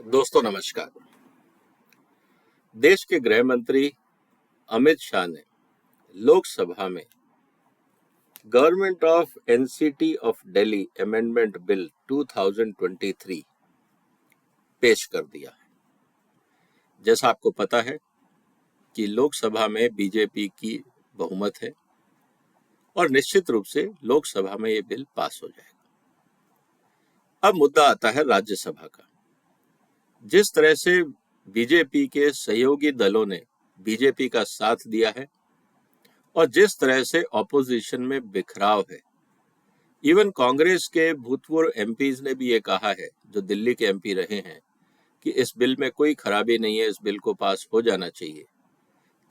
दोस्तों नमस्कार। देश के गृह मंत्री अमित शाह ने लोकसभा में government of NCT of Delhi amendment bill 2023 पेश कर दिया है। जैसा आपको पता है कि लोकसभा में बीजेपी की बहुमत है और निश्चित रूप से लोकसभा में ये बिल पास हो जाएगा। अब मुद्दा आता है राज्यसभा का। जिस तरह से बीजेपी के सहयोगी दलों ने बीजेपी का साथ दिया है और जिस तरह से ऑपोजिशन में बिखराव है, इवन कांग्रेस के भूतपूर्व एमपीज ने भी ये कहा है, जो दिल्ली के एमपी रहे हैं, कि इस बिल में कोई खराबी नहीं है, इस बिल को पास हो जाना चाहिए।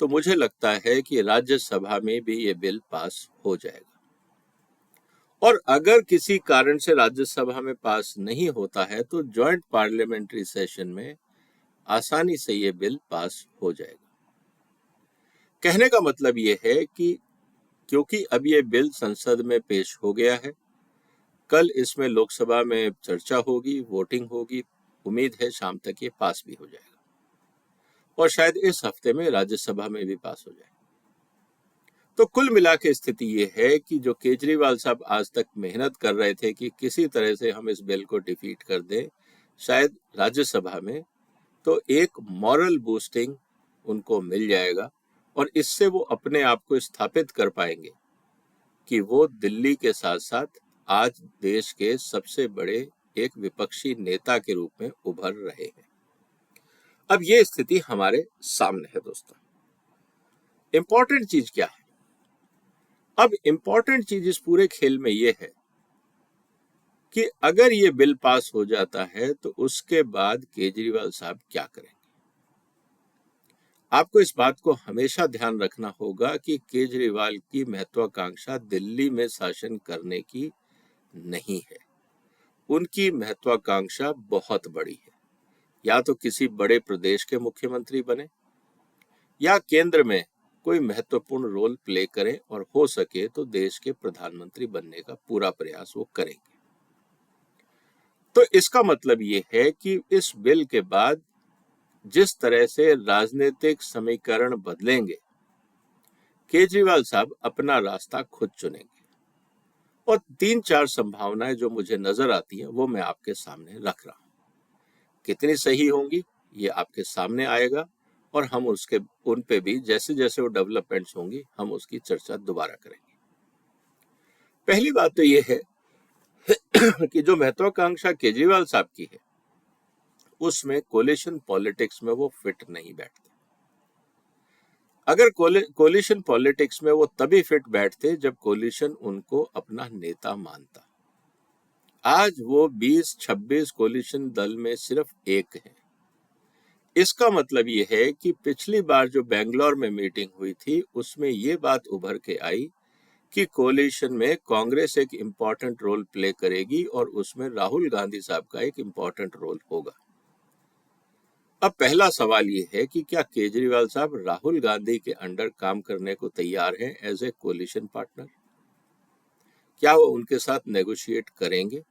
तो मुझे लगता है कि राज्यसभा में भी ये बिल पास हो जाएगा। और अगर किसी कारण से राज्यसभा में पास नहीं होता है तो जॉइंट पार्लियामेंट्री सेशन में आसानी से ये बिल पास हो जाएगा। कहने का मतलब ये है कि क्योंकि अब ये बिल संसद में पेश हो गया है, कल इसमें लोकसभा में चर्चा होगी, वोटिंग होगी, उम्मीद है शाम तक ये पास भी हो जाएगा और शायद इस हफ्ते में राज्यसभा में भी पास हो जाए। तो कुल मिला के स्थिति ये है कि जो केजरीवाल साहब आज तक मेहनत कर रहे थे कि किसी तरह से हम इस बिल को डिफीट कर दें, शायद राज्यसभा में, तो एक मॉरल बूस्टिंग उनको मिल जाएगा और इससे वो अपने आप को स्थापित कर पाएंगे कि वो दिल्ली के साथ साथ आज देश के सबसे बड़े एक विपक्षी नेता के रूप में उभर रहे हैं। अब ये स्थिति हमारे सामने है दोस्तों। इंपॉर्टेंट चीज क्या है? अब इंपॉर्टेंट चीज इस पूरे खेल में ये है कि अगर ये बिल पास हो जाता है तो उसके बाद केजरीवाल साहब क्या करेंगे। आपको इस बात को हमेशा ध्यान रखना होगा कि केजरीवाल की महत्वाकांक्षा दिल्ली में शासन करने की नहीं है। उनकी महत्वाकांक्षा बहुत बड़ी है, या तो किसी बड़े प्रदेश के मुख्यमंत्री बने या केंद्र में कोई महत्वपूर्ण रोल प्ले करें और हो सके तो देश के प्रधानमंत्री बनने का पूरा प्रयास वो करेंगे। तो इसका मतलब ये है कि इस बिल के बाद जिस तरह से राजनीतिक समीकरण बदलेंगे, केजरीवाल साहब अपना रास्ता खुद चुनेंगे और 3-4 संभावनाएं जो मुझे नजर आती हैं वो मैं आपके सामने रख रहा हूं। कितनी सही होंगी ये आपके सामने आएगा और हम उसके उन पे भी जैसे जैसे वो डेवलपमेंट्स होंगी हम उसकी चर्चा दोबारा करेंगे। पहली बात तो ये है कि जो महत्वाकांक्षा केजरीवाल साहब की है उसमें कोलिशन पॉलिटिक्स में वो फिट नहीं बैठते। अगर कोलिशन पॉलिटिक्स में वो तभी फिट बैठते जब कोलिशन उनको अपना नेता मानता। आज वो 20-26 कोलिशन दल में सिर्फ एक है। इसका मतलब ये है कि पिछली बार जो बेंगलोर में मीटिंग हुई थी उसमें ये बात उभर के आई कि कोलिशन में कांग्रेस एक इम्पॉर्टेंट रोल प्ले करेगी और उसमें राहुल गांधी साहब का एक इम्पॉर्टेंट रोल होगा। अब पहला सवाल ये है कि क्या केजरीवाल साहब राहुल गांधी के अंडर काम करने को तैयार हैं एज ए कोलिशन पार्टनर? क्या वो उनके साथ नेगोशिएट करेंगे?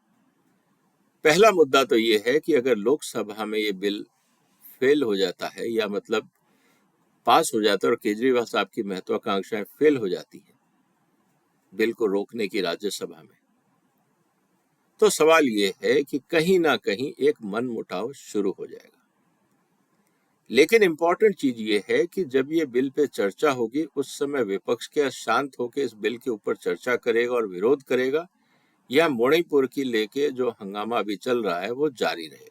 पहला मुद्दा तो ये है कि अगर लोकसभा में ये बिल फेल हो जाता है या मतलब पास हो जाता है और केजरीवाल साहब की महत्वाकांक्षाएं फेल हो जाती है बिल को रोकने की राज्यसभा में, तो सवाल ये है कि कहीं ना कहीं एक मनमुटाव शुरू हो जाएगा। लेकिन इंपॉर्टेंट चीज ये है कि जब ये बिल पे चर्चा होगी उस समय विपक्ष क्या शांत होकर इस बिल के ऊपर चर्चा करेगा और विरोध करेगा, या मणिपुर की लेके जो हंगामा अभी चल रहा है वो जारी रहेगा।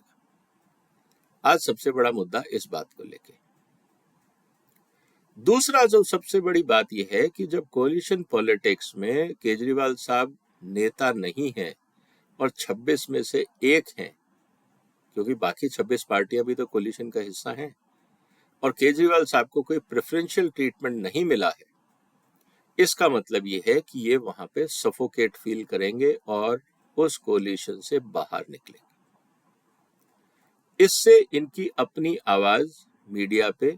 आज सबसे बड़ा मुद्दा इस बात को लेके। दूसरा जो सबसे बड़ी बात यह है कि जब कोलिशन पॉलिटिक्स में केजरीवाल साहब नेता नहीं है और 26 में से एक हैं, क्योंकि बाकी 26 पार्टियां भी तो कोलिशन का हिस्सा हैं, और केजरीवाल साहब को कोई प्रेफरेंशियल ट्रीटमेंट नहीं मिला है, इसका मतलब ये है कि ये वहां पे सफोकेट फील करेंगे और उस कोलिशन से बाहर निकलेंगे। इससे इनकी अपनी आवाज मीडिया पे,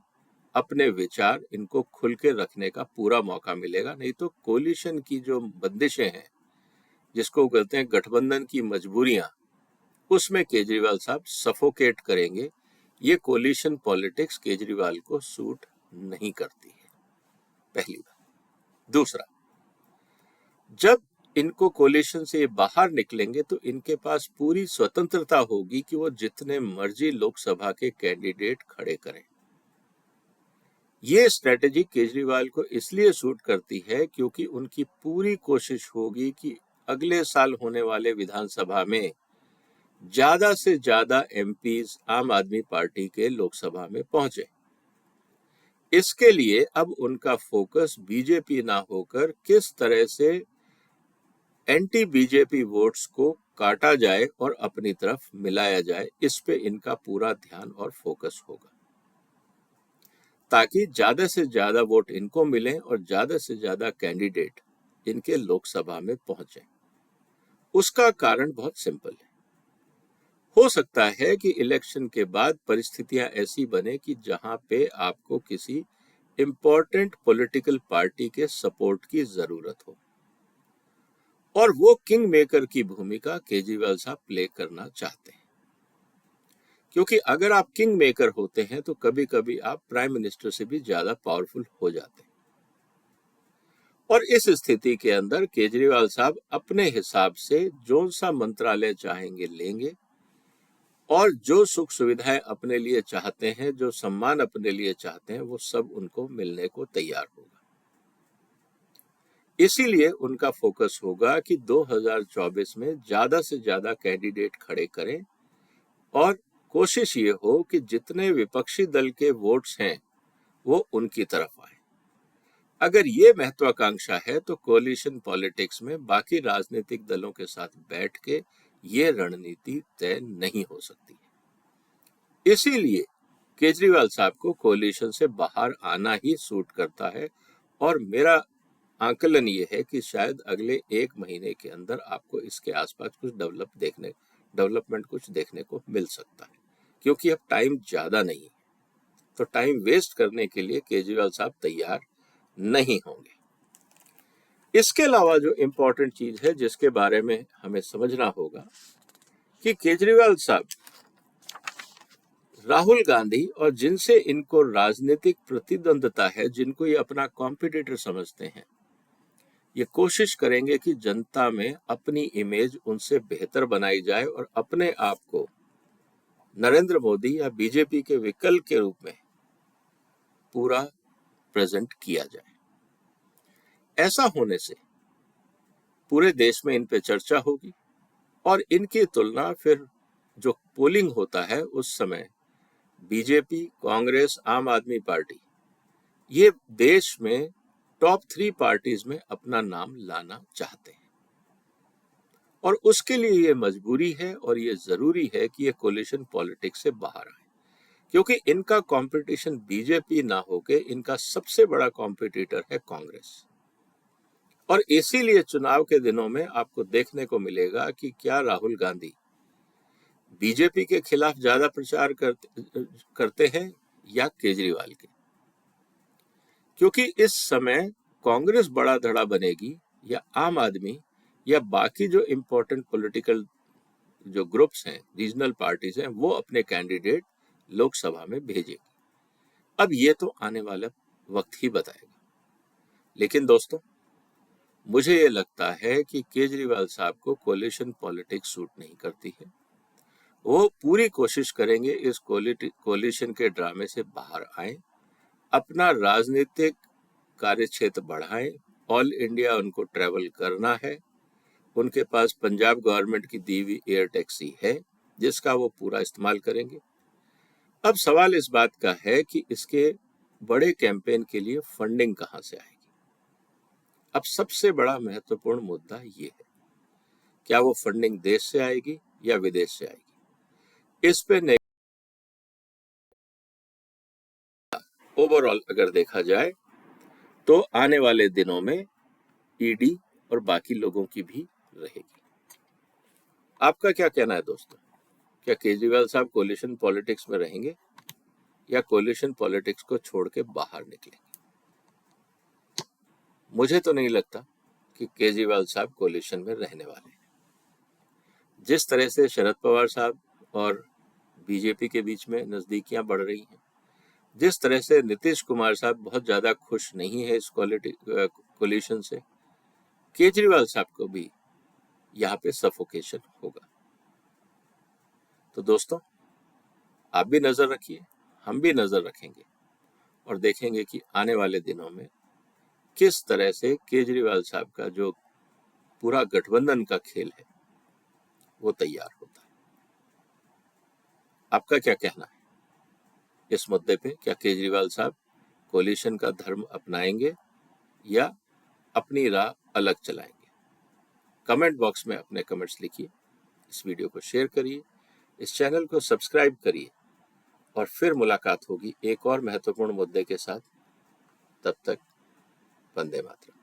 अपने विचार इनको खुल के रखने का पूरा मौका मिलेगा। नहीं तो कोलिशन की जो बंदिशें हैं, जिसको कहते हैं गठबंधन की मजबूरियां, उसमें केजरीवाल साहब सफोकेट करेंगे। ये कोलिशन पॉलिटिक्स केजरीवाल को सूट नहीं करती है, पहली बात। दूसरा, जब इनको कोलिशन से बाहर निकलेंगे तो इनके पास पूरी स्वतंत्रता होगी कि वो जितने मर्जी लोकसभा के कैंडिडेट खड़े करें। ये स्ट्रेटेजी केजरीवाल को इसलिए सूट करती है क्योंकि उनकी पूरी कोशिश होगी कि अगले साल होने वाले विधानसभा में ज्यादा से ज्यादा एमपीज आम आदमी पार्टी के लोकसभा में पहुंचे। इसके लिए अब उनका फोकस बीजेपी ना होकर किस तरह से एंटी बीजेपी वोट्स को काटा जाए और अपनी तरफ मिलाया जाए, इस पे इनका पूरा ध्यान और फोकस होगा, ताकि ज्यादा से ज्यादा वोट इनको मिलें और ज्यादा से ज्यादा कैंडिडेट इनके लोकसभा में पहुंचे। उसका कारण बहुत सिंपल है। हो सकता है कि इलेक्शन के बाद परिस्थितियां ऐसी बने कि जहां पे आपको किसी इंपॉर्टेंट पॉलिटिकल पार्टी के सपोर्ट की जरूरत हो, और वो किंग मेकर की भूमिका केजरीवाल साहब प्ले करना चाहते हैं। क्योंकि अगर आप किंग मेकर होते हैं तो कभी कभी आप प्राइम मिनिस्टर से भी ज्यादा पावरफुल हो जाते हैं, और इस स्थिति के अंदर केजरीवाल साहब अपने हिसाब से जो सा मंत्रालय चाहेंगे लेंगे, और जो सुख सुविधाएं अपने लिए चाहते हैं, जो सम्मान अपने लिए चाहते हैं, वो सब उनको मिलने को तैयार होगा। इसीलिए उनका फोकस होगा कि 2024 में ज्यादा से ज्यादा कैंडिडेट खड़े करें, और कोशिश ये हो कि जितने विपक्षी दल के वोट्स हैं वो उनकी तरफ आए। अगर ये महत्वाकांक्षा है तो कोलिशन पॉलिटिक्स में बाकी राजनीतिक दलों के साथ बैठ के ये रणनीति तय नहीं हो सकती। इसीलिए केजरीवाल साहब को कोलिशन से बाहर आना ही सूट करता है, और मेरा आकलन ये है कि शायद अगले 1 महीने के अंदर आपको इसके आसपास कुछ डेवलपमेंट कुछ देखने को मिल सकता है, क्योंकि अब टाइम ज्यादा नहीं है। तो टाइम वेस्ट करने के लिए केजरीवाल साहब तैयार नहीं होंगे। इसके अलावा जो इम्पोर्टेंट चीज है जिसके बारे में हमें समझना होगा कि केजरीवाल साहब राहुल गांधी और जिनसे इनको राजनीतिक प्रतिद्वंदता है, जिनको ये अपना कॉम्पिटिटर समझते हैं, ये कोशिश करेंगे कि जनता में अपनी इमेज उनसे बेहतर बनाई जाए और अपने आप को नरेंद्र मोदी या बीजेपी के विकल्प के रूप में पूरा प्रेजेंट किया जाए। ऐसा होने से पूरे देश में इन पे चर्चा होगी, और इनकी तुलना फिर जो पोलिंग होता है उस समय बीजेपी, कांग्रेस, आम आदमी पार्टी, ये देश में टॉप 3 पार्टीज में अपना नाम लाना चाहते हैं, और उसके लिए ये मजबूरी है और ये जरूरी है कि ये कोलिशन पॉलिटिक्स से बाहर आए, क्योंकि इनका कंपटीशन बीजेपी ना होके इनका सबसे बड़ा कॉम्पिटिटर है कांग्रेस। और इसीलिए चुनाव के दिनों में आपको देखने को मिलेगा कि क्या राहुल गांधी बीजेपी के खिलाफ ज्यादा प्रचार करते हैं या केजरीवाल के, क्योंकि इस समय कांग्रेस बड़ा धड़ा बनेगी या आम आदमी या बाकी जो इम्पोर्टेंट पॉलिटिकल जो ग्रुप्स हैं, रीजनल पार्टीज हैं, वो अपने कैंडिडेट लोकसभा में भेजेगी। अब ये तो आने वाला वक्त ही बताएगा। लेकिन दोस्तों, मुझे ये लगता है कि केजरीवाल साहब को कोलिशन पॉलिटिक्स सूट नहीं करती है। वो पूरी कोशिश करेंगे इस कोलिशन के ड्रामे से बाहर आए, अपना राजनीतिक कार्यक्षेत्र बढ़ाएं। ऑल इंडिया उनको ट्रेवल करना है। उनके पास पंजाब गवर्नमेंट की दी हुई एयर टैक्सी है जिसका वो पूरा इस्तेमाल करेंगे। अब सवाल इस बात का है कि इसके बड़े कैंपेन के लिए फंडिंग कहां से आएगी। अब सबसे बड़ा महत्वपूर्ण मुद्दा ये है, क्या वो फंडिंग देश से आएगी या विदेश से आएगी। इस पे ओवरऑल अगर देखा जाए तो आने वाले दिनों में ईडी और बाकी लोगों की भी रहेगी। आपका क्या कहना है दोस्तों? क्या केजरीवाल साहब कोलिशन पॉलिटिक्स में रहेंगे या कोलिशन पॉलिटिक्स को छोड़ के बाहर निकलेंगे? मुझे तो नहीं लगता कि केजरीवाल साहब कोलिशन में रहने वाले हैं। जिस तरह से शरद पवार साहब और बीजेपी के बीच में नजदीकियां बढ़ रही हैं, जिस तरह से नीतीश कुमार साहब बहुत ज्यादा खुश नहीं है इस कोलिशन से, केजरीवाल साहब को भी यहाँ पे सफोकेशन होगा। तो दोस्तों, आप भी नजर रखिए, हम भी नजर रखेंगे और देखेंगे कि आने वाले दिनों में किस तरह से केजरीवाल साहब का जो पूरा गठबंधन का खेल है वो तैयार होता है। आपका क्या कहना है इस मुद्दे पे? क्या केजरीवाल साहब कोलिशन का धर्म अपनाएंगे या अपनी राह अलग चलाएंगे? कमेंट बॉक्स में अपने कमेंट्स लिखिए, इस वीडियो को शेयर करिए, इस चैनल को सब्सक्राइब करिए और फिर मुलाकात होगी एक और महत्वपूर्ण मुद्दे के साथ। तब तक वंदे मातरम।